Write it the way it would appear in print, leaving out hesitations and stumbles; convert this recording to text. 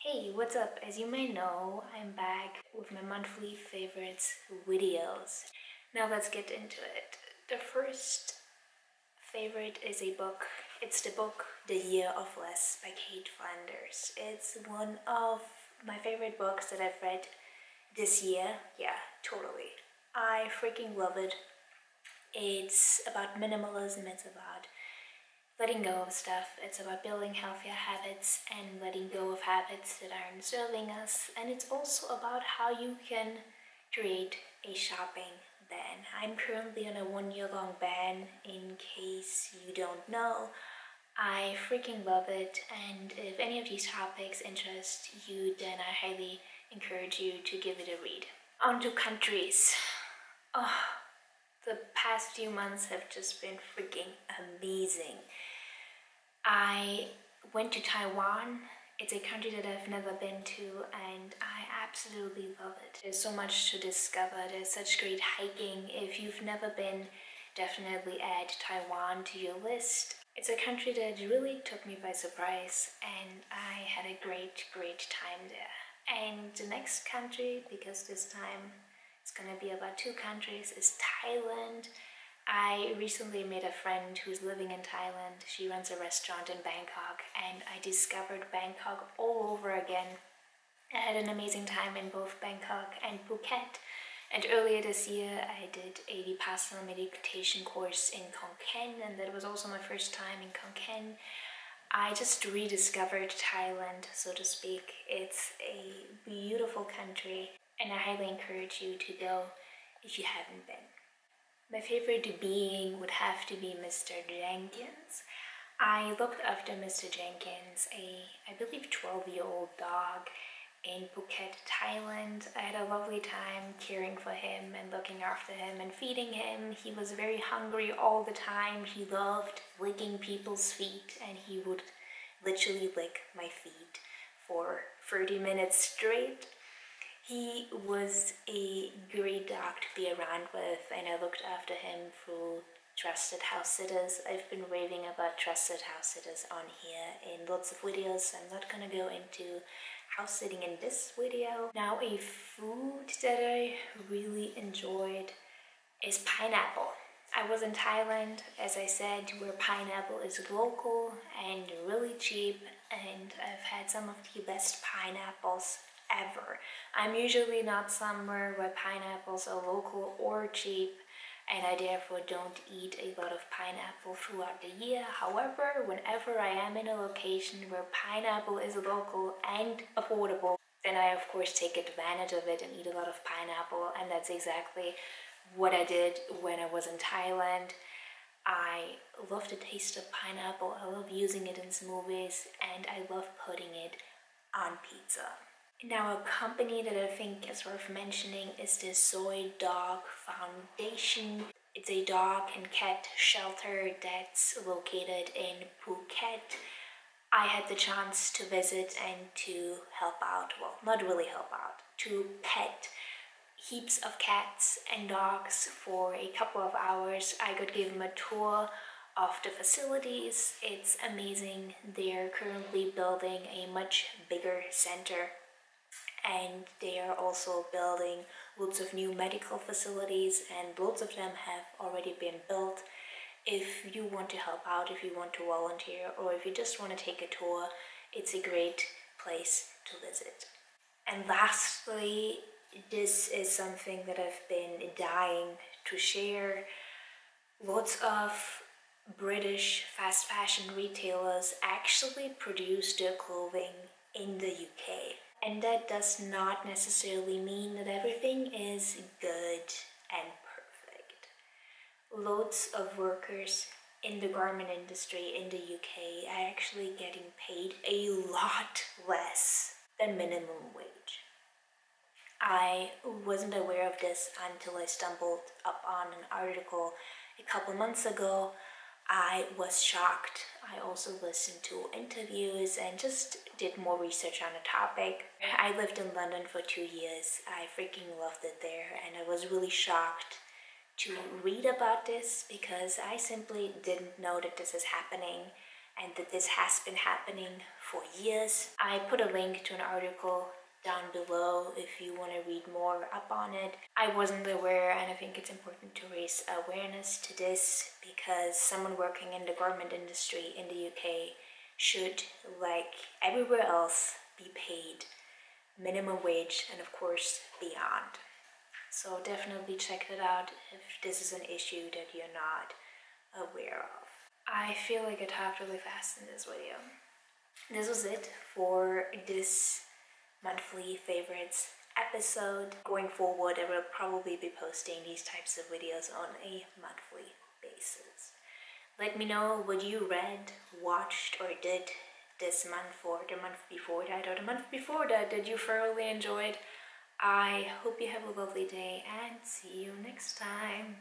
Hey, what's up? As you may know, I'm back with my monthly favorites videos. Now let's get into it. The first favorite is a book. It's the book The Year of Less by Kate Flanders. It's one of my favorite books that I've read this year. Yeah, totally. I freaking love it. It's about minimalism, it's about letting go of stuff. It's about building healthier habits and letting go of habits that aren't serving us. And it's also about how you can create a shopping ban. I'm currently on a 1 year long ban, in case you don't know. I freaking love it, and if any of these topics interest you, then I highly encourage you to give it a read. On to countries. Oh, the past few months have just been freaking amazing. I went to Taiwan. It's a country that I've never been to, and I absolutely love it. There's so much to discover. There's such great hiking. If you've never been, definitely add Taiwan to your list. It's a country that really took me by surprise, and I had a great time there. And the next country, because this time it's gonna be about two countries, is Thailand. I recently made a friend who's living in Thailand. She runs a restaurant in Bangkok, and I discovered Bangkok all over again. I had an amazing time in both Bangkok and Phuket. And earlier this year, I did a Vipassana meditation course in Khon Kaen, and that was also my first time in Khon Kaen. I just rediscovered Thailand, so to speak. It's a beautiful country, and I highly encourage you to go if you haven't been. My favorite being would have to be Mr. Jenkins. I looked after Mr. Jenkins, I believe 12-year-old dog in Phuket, Thailand. I had a lovely time caring for him and looking after him and feeding him. He was very hungry all the time. He loved licking people's feet, and he would literally lick my feet for 30 minutes straight. He was a great dog to be around with, and I looked after him through trusted house sitters. I've been raving about trusted house sitters on here in lots of videos, so I'm not gonna go into house sitting in this video. Now, a food that I really enjoyed is pineapple. I was in Thailand, as I said, where pineapple is local and really cheap, and I've had some of the best pineapples ever. I'm usually not somewhere where pineapples are local or cheap, and I therefore don't eat a lot of pineapple throughout the year. However, whenever I am in a location where pineapple is local and affordable, then I of course take advantage of it and eat a lot of pineapple, and that's exactly what I did when I was in Thailand. I love the taste of pineapple, I love using it in smoothies, and I love putting it on pizza. Now, a company that I think is worth mentioning is the Soy Dog Foundation. It's a dog and cat shelter that's located in Phuket. I had the chance to visit and to help out, well, not really help out, to pet heaps of cats and dogs for a couple of hours. I could give them a tour of the facilities. It's amazing. They're currently building a much bigger center, and they are also building lots of new medical facilities, and lots of them have already been built. If you want to help out, if you want to volunteer, or if you just want to take a tour, it's a great place to visit. And lastly, this is something that I've been dying to share. Lots of British fast fashion retailers actually produce their clothing in the UK. And that does not necessarily mean that everything is good and perfect. Loads of workers in the garment industry in the UK are actually getting paid a lot less than minimum wage. I wasn't aware of this until I stumbled upon an article a couple months ago. I was shocked. I also listened to interviews and just did more research on the topic. I lived in London for 2 years. I freaking loved it there, and I was really shocked to read about this because I simply didn't know that this is happening. and that this has been happening for years. I put a link to an article down below if you want to read more up on it. I wasn't aware, and I think it's important to raise awareness to this because someone working in the garment industry in the UK should, like everywhere else, be paid minimum wage and of course beyond. So definitely check that out if this is an issue that you're not aware of. I feel like I talked really fast in this video. This was it for this monthly favorites episode. Going forward, I will probably be posting these types of videos on a monthly basis. Let me know what you read, watched, or did this month, or the month before that, or the month before that you thoroughly enjoyed. I hope you have a lovely day and see you next time.